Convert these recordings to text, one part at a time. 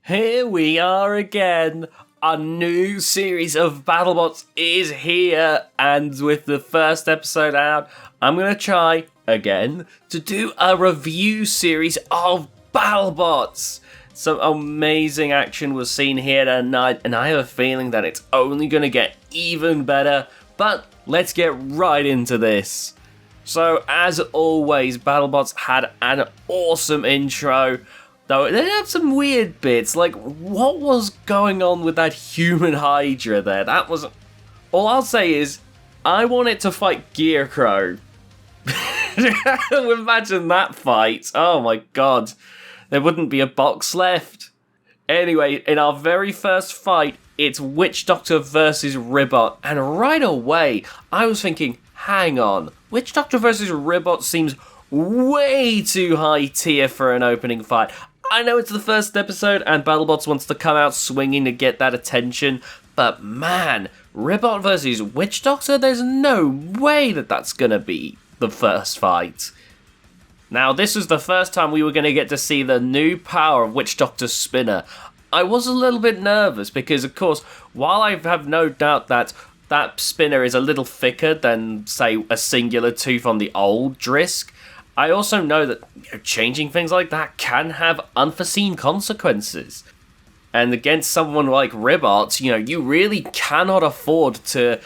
Here we are again. A new series of Battlebots is here, and with the first episode out, I'm going to try, again, to do a review series of Battlebots. Some amazing action was seen here tonight, and I have a feeling that it's only going to get even better, but let's get right into this. So, as always, Battlebots had an awesome intro, though they had some weird bits, like what was going on with that human Hydra there? That was... All I'll say is, I wanted to fight Gearcrow. Imagine that fight. Oh my god. There wouldn't be a box left. Anyway, in our very first fight, it's Witch Doctor versus Ribbot, and right away, I was thinking, hang on, Witch Doctor versus Ribbot seems way too high tier for an opening fight. I know it's the first episode and Battlebots wants to come out swinging to get that attention, but man, Ribbot versus Witch Doctor, there's no way that that's gonna be the first fight. Now, this was the first time we were going to get to see the new power of Witch Doctor's spinner. I was a little bit nervous because, of course, while I have no doubt that that spinner is a little thicker than, say, a singular tooth on the old Drisk, I also know that changing things like that can have unforeseen consequences. And against someone like Ribbot, you really cannot afford to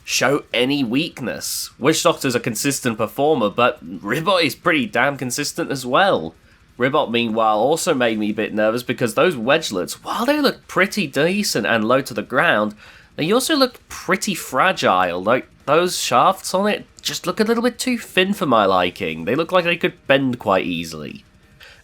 show any weakness. Witch Doctor's a consistent performer, but Ribbot is pretty damn consistent as well. Ribbot, meanwhile, also made me a bit nervous because those wedgelets, while they look pretty decent and low to the ground, they also look pretty fragile. Like, those shafts on it just look a little bit too thin for my liking. They look like they could bend quite easily.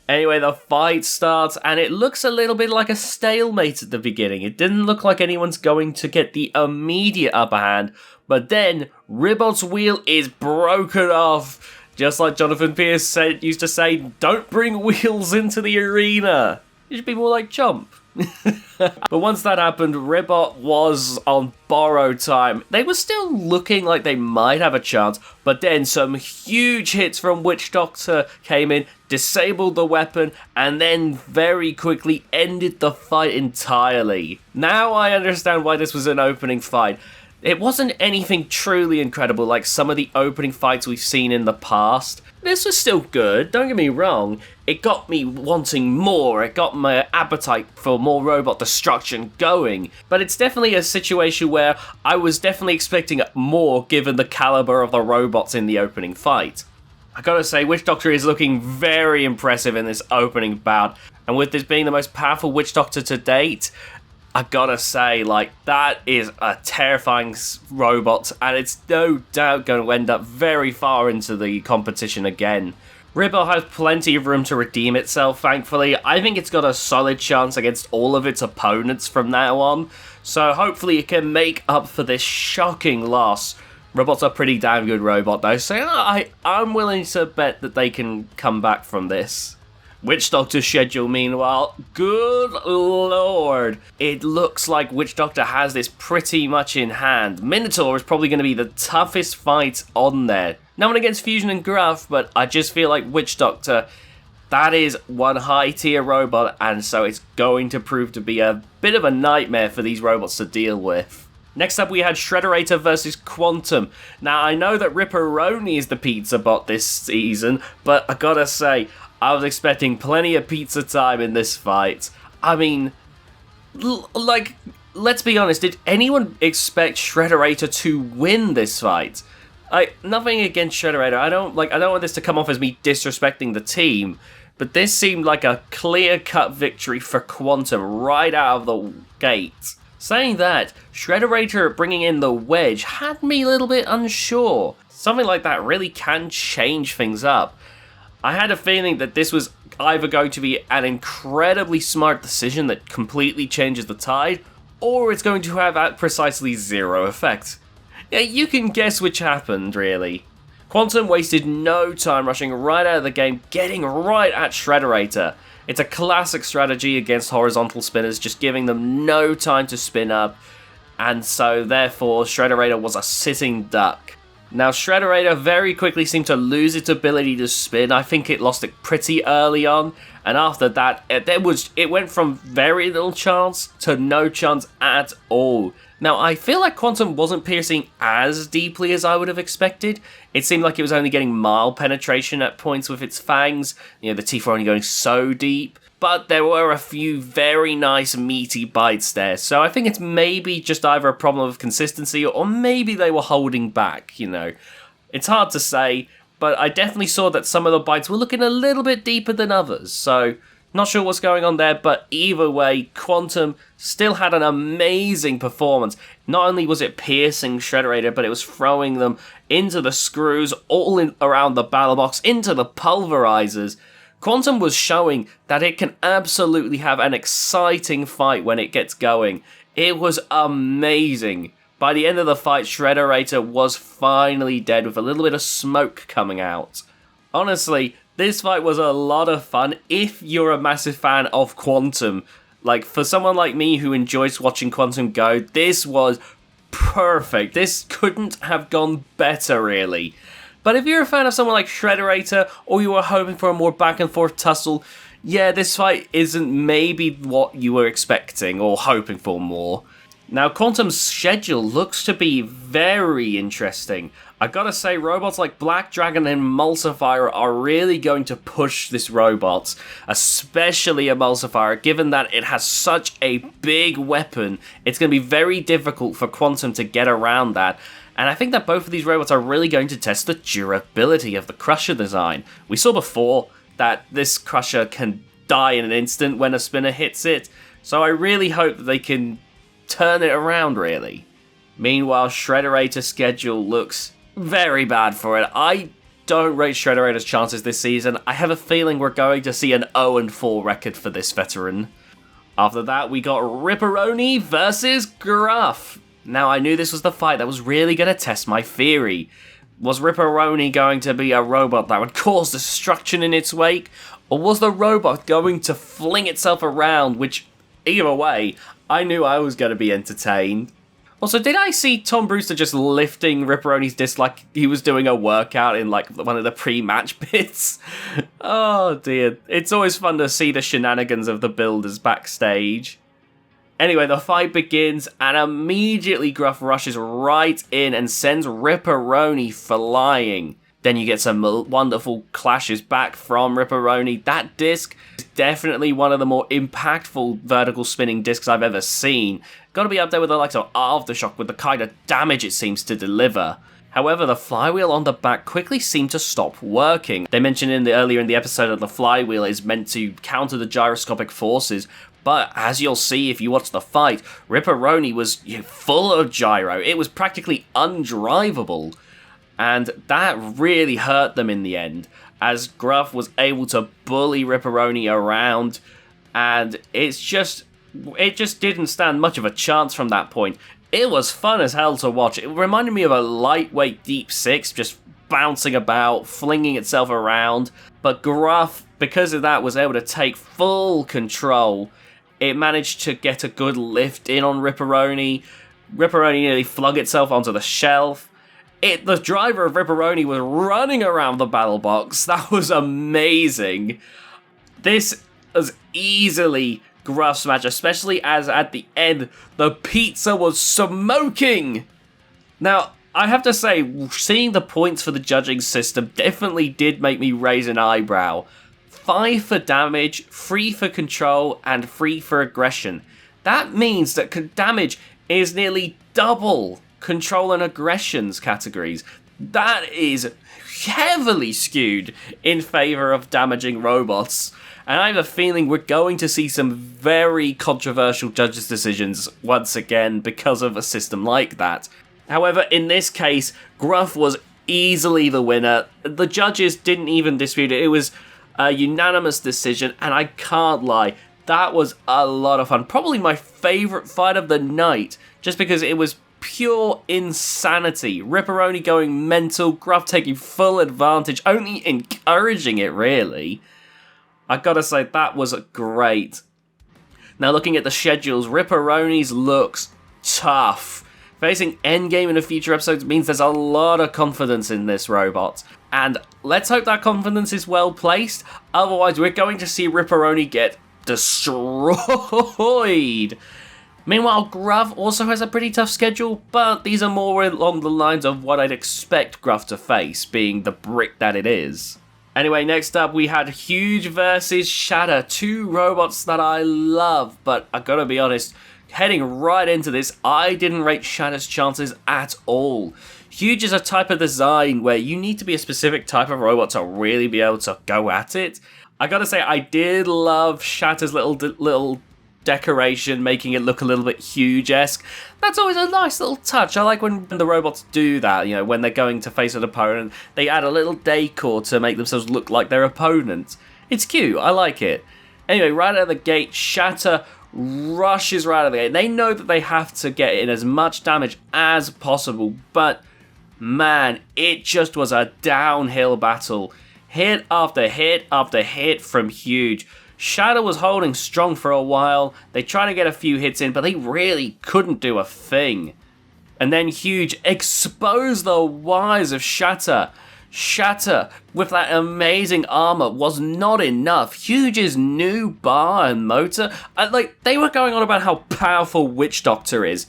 Anyway, the fight starts, and it looks a little bit like a stalemate at the beginning. It didn't look like anyone's going to get the immediate upper hand, but then Ribbot's wheel is broken off. Just like Jonathan Pierce used to say, don't bring wheels into the arena. It should be more like Chomp. But once that happened, Ribbot was on borrowed time. They were still looking like they might have a chance, but then some huge hits from Witch Doctor came in, disabled the weapon, and then very quickly ended the fight entirely. Now I understand why this was an opening fight. It wasn't anything truly incredible like some of the opening fights we've seen in the past. This was still good, don't get me wrong. It got me wanting more, it got my appetite for more robot destruction going. But it's definitely a situation where I was definitely expecting more given the caliber of the robots in the opening fight. I gotta say, Witch Doctor is looking very impressive in this opening bout. And with this being the most powerful Witch Doctor to date, I gotta say, that is a terrifying robot, and it's no doubt going to end up very far into the competition again. Ribbot has plenty of room to redeem itself, thankfully. I think it's got a solid chance against all of its opponents from now on, so hopefully it can make up for this shocking loss. Ribbot's a pretty damn good robot though, so I'm willing to bet that they can come back from this. Witch Doctor's schedule, meanwhile, good lord. It looks like Witch Doctor has this pretty much in hand. Minotaur is probably going to be the toughest fight on there. No one against Fusion and Gruff, but I just feel like Witch Doctor, that is one high tier robot, and so it's going to prove to be a bit of a nightmare for these robots to deal with. Next up, we had Shredderator versus Quantum. Now, I know that Ripperoni is the pizza bot this season, but I gotta say, I was expecting plenty of pizza time in this fight. I mean, let's be honest, did anyone expect Shredderator to win this fight? Nothing against Shredderator, I don't want this to come off as me disrespecting the team, but this seemed like a clear-cut victory for Quantum right out of the gate. Saying that, Shredderator bringing in the wedge had me a little bit unsure. Something like that really can change things up. I had a feeling that this was either going to be an incredibly smart decision that completely changes the tide, or it's going to have precisely zero effect. Yeah, you can guess which happened, really. Quantum wasted no time rushing right out of the game, getting right at Shredderator. It's a classic strategy against horizontal spinners, just giving them no time to spin up, and so therefore Shredderator was a sitting duck. Now, Shredderator very quickly seemed to lose its ability to spin. I think it lost it pretty early on, And after that, it went from very little chance to no chance at all. Now, I feel like Quantum wasn't piercing as deeply as I would have expected. It seemed like it was only getting mild penetration at points with its fangs. You know, the teeth were only going so deep. But there were a few very nice meaty bites there. So I think it's maybe just either a problem of consistency or maybe they were holding back, you know. It's hard to say, but I definitely saw that some of the bites were looking a little bit deeper than others. So not sure what's going on there, but either way, Quantum still had an amazing performance. Not only was it piercing Shredderator, but it was throwing them into the screws, around the Battlebots, into the pulverizers. Quantum was showing that it can absolutely have an exciting fight when it gets going. It was amazing. By the end of the fight, Shredderator was finally dead with a little bit of smoke coming out. Honestly, this fight was a lot of fun if you're a massive fan of Quantum. Like, for someone like me who enjoys watching Quantum go, this was perfect. This couldn't have gone better, really. But if you're a fan of someone like Shredderator, or you were hoping for a more back and forth tussle, yeah, this fight isn't maybe what you were expecting or hoping for more. Now, Quantum's schedule looks to be very interesting. I gotta say, robots like Black Dragon and Emulsifier are really going to push this robot, especially Emulsifier, given that it has such a big weapon. It's going to be very difficult for Quantum to get around that. And I think that both of these robots are really going to test the durability of the Crusher design. We saw before that this Crusher can die in an instant when a spinner hits it, so I really hope that they can turn it around, really. Meanwhile, Shredderator's schedule looks very bad for it. I don't rate Shredderator's chances this season. I have a feeling we're going to see an 0-4 record for this veteran. After that, we got Ripperoni versus Gruff. Now, I knew this was the fight that was really going to test my theory. Was Ripperoni going to be a robot that would cause destruction in its wake? Or was the robot going to fling itself around, which, either way, I knew I was going to be entertained. Also, did I see Tom Brewster just lifting Ripperoni's disc like he was doing a workout in, like, one of the pre-match bits? Oh, dear. It's always fun to see the shenanigans of the builders backstage. Anyway, the fight begins, and immediately Gruff rushes right in and sends Ripperoni flying. Then you get some wonderful clashes back from Ripperoni. That disc is definitely one of the more impactful vertical spinning discs I've ever seen. Gotta be up there with the likes of Aftershock with the kind of damage it seems to deliver. However, the flywheel on the back quickly seemed to stop working. They mentioned earlier in the episode that the flywheel is meant to counter the gyroscopic forces, but as you'll see if you watch the fight, Ripperoni was full of gyro. It was practically undrivable. And that really hurt them in the end, as Gruff was able to bully Ripperoni around, and it just didn't stand much of a chance from that point. It was fun as hell to watch. It reminded me of a lightweight Deep Six, just bouncing about, flinging itself around, but Gruff, because of that, was able to take full control. It managed to get a good lift in on Ripperoni. Ripperoni nearly flung itself onto the shelf. The driver of Ripperoni was running around the battle box. That was amazing. This was easily Gruff's match, especially as at the end, the pizza was smoking. Now, I have to say, seeing the points for the judging system definitely did make me raise an eyebrow. 5 for damage, 3 for control, and 3 for aggression. That means that damage is nearly double control and aggressions categories. That is heavily skewed in favor of damaging robots. And I have a feeling we're going to see some very controversial judges' decisions once again because of a system like that. However, in this case, Gruff was easily the winner. The judges didn't even dispute it. It was a unanimous decision, and I can't lie, that was a lot of fun. Probably my favourite fight of the night, just because it was pure insanity. Ripperoni going mental, Gruff taking full advantage, only encouraging it, really. I gotta say, that was great. Now, looking at the schedules, Ripperoni's looks tough. Facing endgame in the future episodes means there's a lot of confidence in this robot. And let's hope that confidence is well placed, otherwise we're going to see Ripperoni get destroyed. Meanwhile, Gruff also has a pretty tough schedule, but these are more along the lines of what I'd expect Gruff to face, being the brick that it is. Anyway, next up we had Huge versus Shatter, two robots that I love, but I gotta be honest, heading right into this, I didn't rate Shatter's chances at all. Huge is a type of design where you need to be a specific type of robot to really be able to go at it. I gotta say, I did love Shatter's little decoration, making it look a little bit Huge-esque. That's always a nice little touch. I like when the robots do that, you know, when they're going to face an opponent, they add a little decor to make themselves look like their opponent. It's cute, I like it. Anyway, right out of the gate, Shatter rushes right out of the gate. They know that they have to get in as much damage as possible, but man, it just was a downhill battle. Hit after hit after hit from Huge. Shatter was holding strong for a while. They tried to get a few hits in, but they really couldn't do a thing. And then Huge exposed the wires of Shatter. Shatter, with that amazing armor, was not enough. Huge's new bar and motor, they were going on about how powerful Witch Doctor is.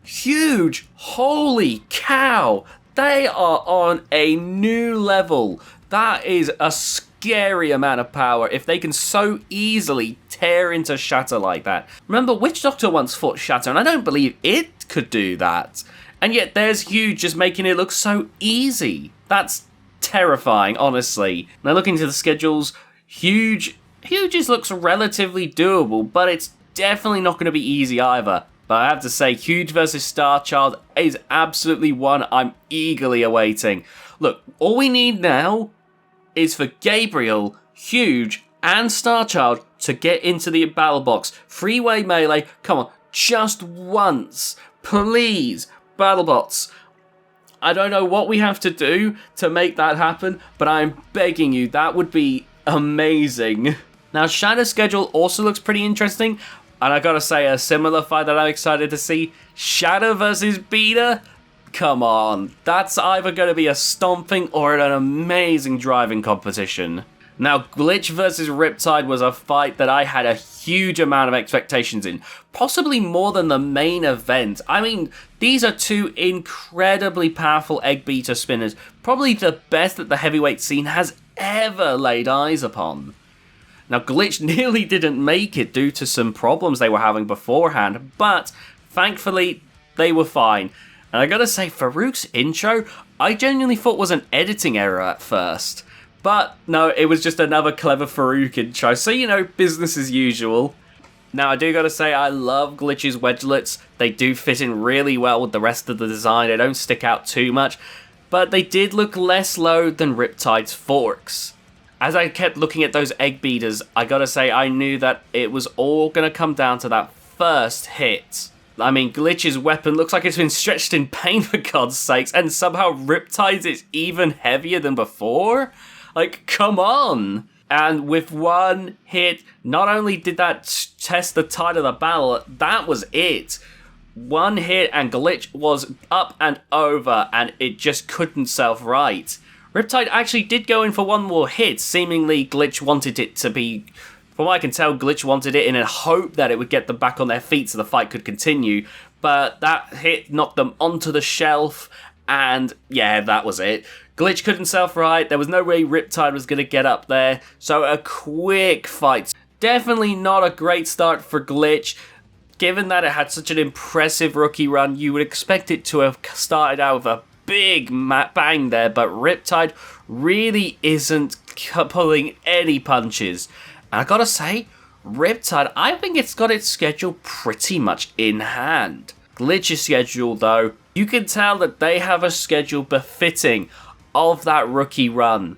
Huge, holy cow, they are on a new level. That is a scary amount of power if they can so easily tear into Shatter like that. Remember, Witch Doctor once fought Shatter, and I don't believe it could do that. And yet there's Huge just making it look so easy. That's terrifying, honestly. Now looking to the schedules, Huge's looks relatively doable, but it's definitely not going to be easy either. But I have to say, Huge versus Starchild is absolutely one I'm eagerly awaiting. Look, all we need now is for Gabriel, Huge, and Starchild to get into the battle box. Freeway melee, come on, just once. Please, Battlebots. I don't know what we have to do to make that happen, but I'm begging you, that would be amazing. Now, Shatter's schedule also looks pretty interesting, and I gotta say, a similar fight that I'm excited to see, Shatter versus Beta. Come on, that's either going to be a stomping or an amazing driving competition. Now, Glitch versus Riptide was a fight that I had a huge amount of expectations in, possibly more than the main event. I mean, these are two incredibly powerful egg beater spinners, probably the best that the heavyweight scene has ever laid eyes upon. Now, Glitch nearly didn't make it due to some problems they were having beforehand, but thankfully they were fine. And I gotta say, Farouk's intro, I genuinely thought was an editing error at first. But no, it was just another clever Farouk intro, so you know, business as usual. Now I do gotta say, I love Glitch's wedgelets. They do fit in really well with the rest of the design, they don't stick out too much. But they did look less load than Riptide's forks. As I kept looking at those egg beaters, I gotta say, I knew that it was all gonna come down to that first hit. I mean, Glitch's weapon looks like it's been stretched in pain, for God's sakes, and somehow Riptide's is even heavier than before? Like, come on! And with one hit, not only did that test the tide of the battle, that was it. One hit and Glitch was up and over, and it just couldn't self-right. Riptide actually did go in for one more hit, seemingly Glitch wanted it to be... From what I can tell, Glitch wanted it in a hope that it would get them back on their feet so the fight could continue, but that hit knocked them onto the shelf, and yeah, that was it. Glitch couldn't self-right, there was no way Riptide was going to get up there, so a quick fight. Definitely not a great start for Glitch. Given that it had such an impressive rookie run, you would expect it to have started out with a big bang there, but Riptide really isn't pulling any punches. And I gotta say, Riptide, I think it's got its schedule pretty much in hand. Glitch's schedule, though, you can tell that they have a schedule befitting of that rookie run.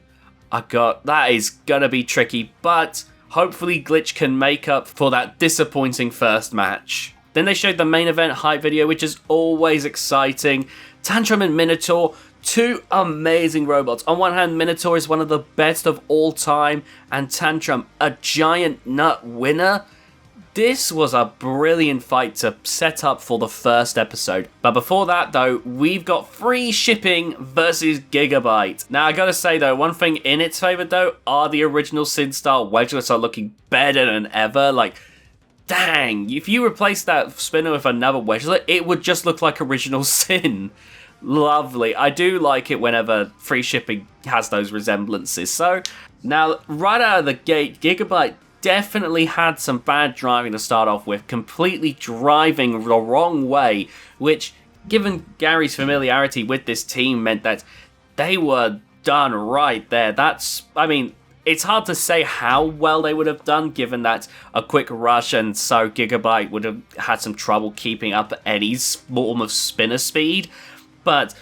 That is gonna be tricky, but hopefully Glitch can make up for that disappointing first match. Then they showed the main event hype video, which is always exciting. Tantrum and Minotaur, two amazing robots. On one hand, Minotaur is one of the best of all time, and Tantrum, a giant nut winner. This was a brilliant fight to set up for the first episode. But before that, though, we've got Free Shipping versus Gigabyte. Now, I gotta say, though, one thing in its favor, though, are the original Sin-style wedgelets are looking better than ever. Like, dang, if you replace that spinner with another wedgelet, it would just look like original Sin. Lovely. I do like it whenever Free Shipping has those resemblances. So, now, right out of the gate, Gigabyte definitely had some bad driving to start off with, completely driving the wrong way, which, given Gary's familiarity with this team, meant that they were done right there. It's hard to say how well they would have done, given that a quick rush, and so Gigabyte would have had some trouble keeping up any form of spinner speed, but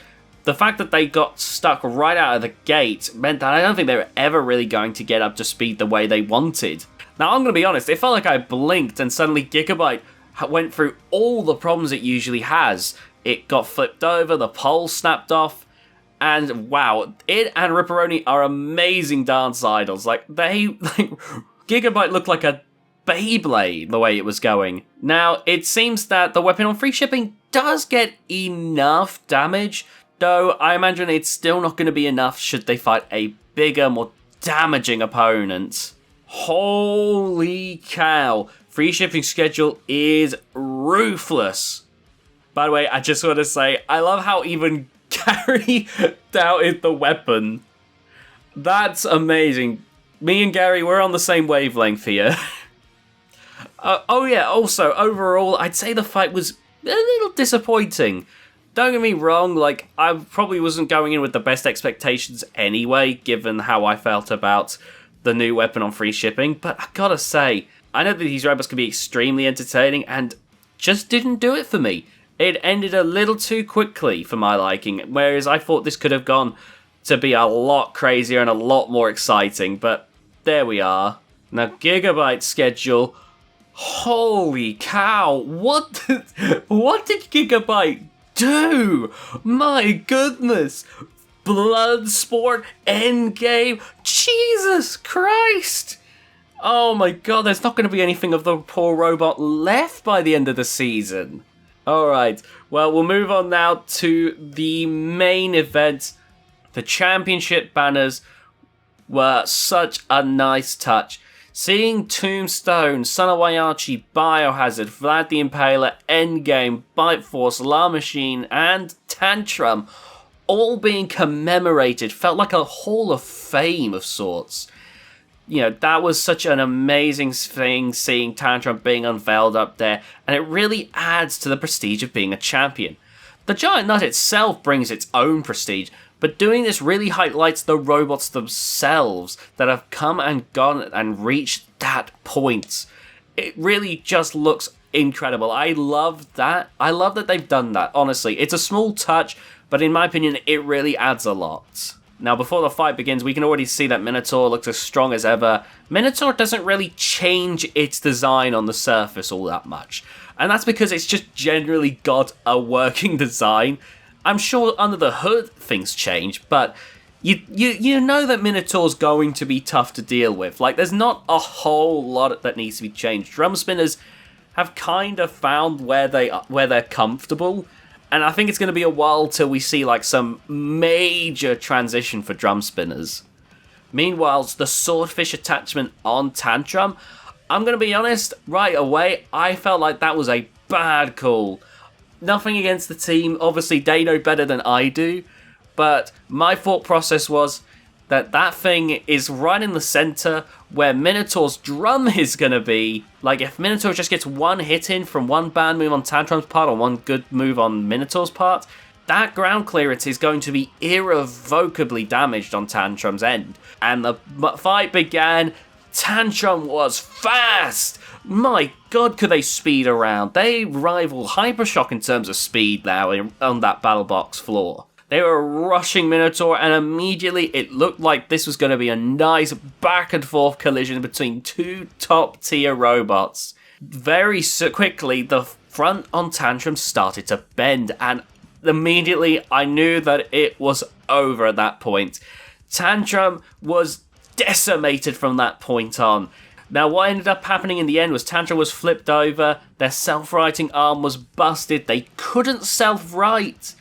the fact that they got stuck right out of the gate meant that I don't think they were ever really going to get up to speed the way they wanted. Now, I'm going to be honest, it felt like I blinked and suddenly Gigabyte went through all the problems it usually has. It got flipped over, the pole snapped off, and wow, it and Ripperoni are amazing dance idols. Gigabyte looked like a Beyblade the way it was going. Now, it seems that the weapon on Free Shipping does get enough damage, though I imagine it's still not going to be enough should they fight a bigger, more damaging opponent. Holy cow, Free Shipping schedule is ruthless. By the way, I just want to say, I love how even Gary doubted the weapon. That's amazing. Me and Gary, we're on the same wavelength here. Also, overall, I'd say the fight was a little disappointing. Don't get me wrong, I probably wasn't going in with the best expectations anyway, given how I felt about the new weapon on Free Shipping, but I gotta say, I know that these robots can be extremely entertaining, and just didn't do it for me. It ended a little too quickly for my liking, whereas I thought this could have gone to be a lot crazier and a lot more exciting, but there we are. Now, Gigabyte's schedule, holy cow, what did Gigabyte do? My goodness! Bloodsport, Endgame, Jesus Christ! Oh my god, there's not going to be anything of the poor robot left by the end of the season. Alright, well, we'll move on now to the main event. The championship banners were such a nice touch. Seeing Tombstone, Son of Waiachi, Biohazard, Vlad the Impaler, Endgame, Bite Force, La Machine, and Tantrum all being commemorated felt like a hall of fame of sorts. You know, that was such an amazing thing, seeing Tantrum being unveiled up there, and it really adds to the prestige of being a champion. The Giant Nut itself brings its own prestige, but doing this really highlights the robots themselves that have come and gone and reached that point. It really just looks incredible. I love that. I love that they've done that, honestly. It's a small touch, but in my opinion, it really adds a lot. Now, before the fight begins, we can already see that Minotaur looks as strong as ever. Minotaur doesn't really change its design on the surface all that much, and that's because it's just generally got a working design. I'm sure under the hood things change, but you know that Minotaur's going to be tough to deal with. There's not a whole lot that needs to be changed. Drum spinners have kind of found where they're comfortable, and I think it's going to be a while till we see some major transition for drum spinners. Meanwhile, the swordfish attachment on Tantrum, I'm going to be honest, right away, I felt like that was a bad call. Nothing against the team, obviously they know better than I do, but my thought process was that thing is right in the center where Minotaur's drum is going to be. If Minotaur just gets one hit in from one bad move on Tantrum's part or one good move on Minotaur's part, that ground clearance is going to be irrevocably damaged on Tantrum's end. And the fight began. Tantrum was fast! My god, could they speed around. They rival Hypershock in terms of speed now on that Battlebots floor. They were rushing Minotaur, and immediately it looked like this was going to be a nice back and forth collision between two top tier robots. Very quickly, the front on Tantrum started to bend, and immediately I knew that it was over at that point. Tantrum was decimated from that point on. Now, what ended up happening in the end was Tantrum was flipped over, their self-righting arm was busted, they couldn't self-right,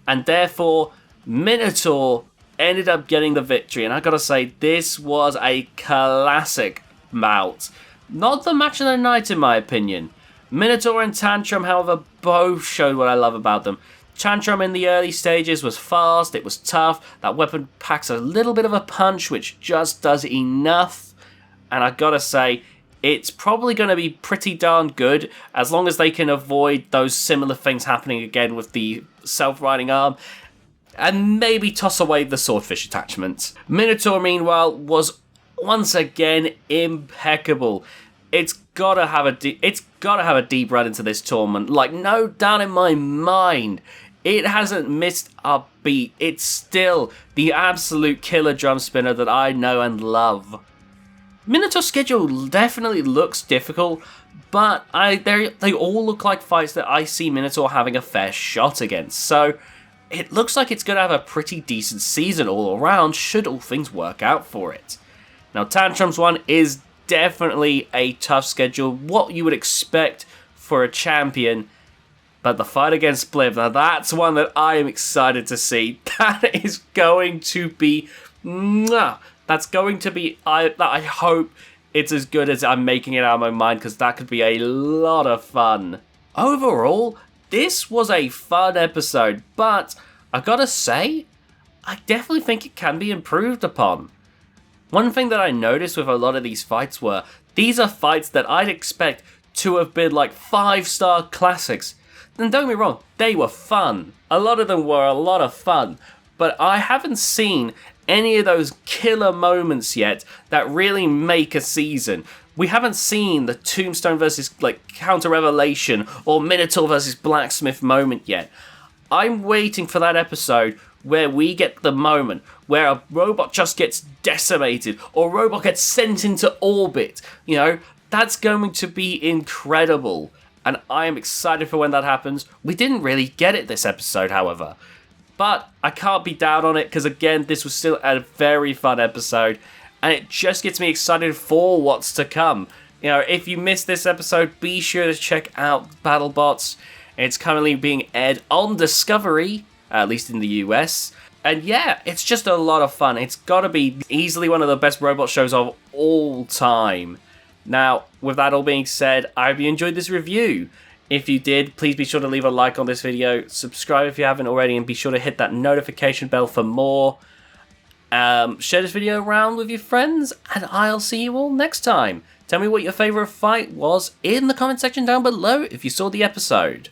and therefore Minotaur ended up getting the victory. And I gotta say, this was a classic bout. Not the match of the night, in my opinion. Minotaur and Tantrum, however, both showed what I love about them. Tantrum in the early stages was fast, it was tough, that weapon packs a little bit of a punch, which just does enough. And I gotta say, it's probably going to be pretty darn good as long as they can avoid those similar things happening again with the self-riding arm, and maybe toss away the swordfish attachment. Minotaur, meanwhile, was once again impeccable. It's gotta have a deep run into this tournament. Like, no doubt in my mind, it hasn't missed a beat. It's still the absolute killer drum spinner that I know and love. Minotaur's schedule definitely looks difficult, but they all look like fights that I see Minotaur having a fair shot against. So it looks like it's going to have a pretty decent season all around, should all things work out for it. Now, Tantrum's one is definitely a tough schedule, what you would expect for a champion. But the fight against Bliv, now that's one that I am excited to see. That is going to be... That's going to be... I hope it's as good as I'm making it out of my mind, because that could be a lot of fun. Overall, this was a fun episode, but I gotta say, I definitely think it can be improved upon. One thing that I noticed with a lot of these fights were, these are fights that I'd expect to have been like 5-star classics. And don't get me wrong, they were fun. A lot of them were a lot of fun, but I haven't seen any of those killer moments yet that really make a season. We haven't seen the Tombstone versus Counter Revelation or Minotaur versus Blacksmith moment yet. I'm waiting for that episode where we get the moment where a robot just gets decimated or a robot gets sent into orbit. You know, that's going to be incredible. And I am excited for when that happens. We didn't really get it this episode, however. But I can't be down on it because, again, this was still a very fun episode. And it just gets me excited for what's to come. You know, if you missed this episode, be sure to check out Battlebots. It's currently being aired on Discovery, at least in the US. And yeah, it's just a lot of fun. It's got to be easily one of the best robot shows of all time. Now, with that all being said, I hope you enjoyed this review. If you did, please be sure to leave a like on this video, subscribe if you haven't already, and be sure to hit that notification bell for more. Share this video around with your friends, and I'll see you all next time. Tell me what your favourite fight was in the comment section down below if you saw the episode.